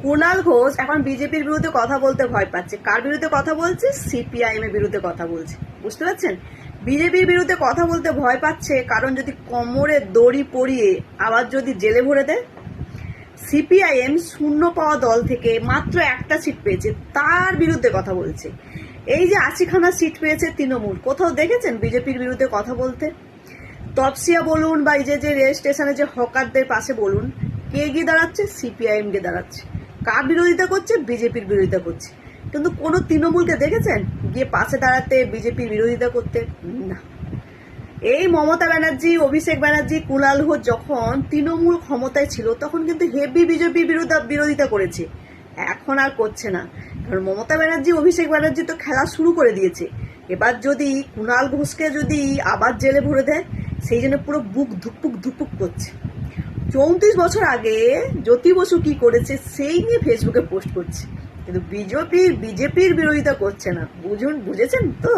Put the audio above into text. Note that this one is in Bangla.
কুণাল ঘোষ এখন বিজেপির বিরুদ্ধে কথা বলতে ভয় পাচ্ছে। কার বিরুদ্ধে কথা বলছে? সিপিআইএম এর বিরুদ্ধে কথা বলছে। বুঝতে পারছেন? বিজেপির বিরুদ্ধে কথা বলতে ভয় পাচ্ছে কারণ যদি কোমরে দড়ি পরিয়ে আবার যদি জেলে ভরে দেয়। সিপিআইএম শূন্য পাওয়া দল থেকে মাত্র একটা সিট পেয়েছে, তার বিরুদ্ধে কথা বলছে। এই যে 80খানা সিট পেয়েছে তৃণমূল, কোথাও দেখেছেন বিজেপির বিরুদ্ধে কথা বলতে? তপসিয়া বলুন বা এই যে রেল স্টেশনে যে হকারদের পাশে বলুন, কে গিয়ে দাঁড়াচ্ছে? সিপিআইএম কে দাঁড়াচ্ছে। কার বিরোধিতা করছে? বিজেপির বিরোধিতা করছে। কিন্তু কোনো তৃণমূলকে দেখেছেন গিয়ে পাশে দাঁড়াতে, বিজেপির বিরোধিতা করতে? না। এই মমতা ব্যানার্জি, অভিষেক ব্যানার্জি, কুণাল ঘোষ যখন তৃণমূল ক্ষমতায় ছিল তখন কিন্তু হেভি বিজেপির বিরোধিতা করেছে। এখন আর করছে না, কারণ মমতা ব্যানার্জি, অভিষেক ব্যানার্জি তো খেলা শুরু করে দিয়েছে। এবার যদি কুণাল ঘোষকে যদি আবার জেলে ভরে দেয়, সেই জন্য পুরো বুক ধুপুক ধুপুক করছে। 34 বছর আগে জ্যোতি বসু কি করেছে সেই নিয়ে ফেসবুকে পোস্ট করছে, কিন্তু বিজেপির বিরোধিতা করছে না। বুঝেছেন তো?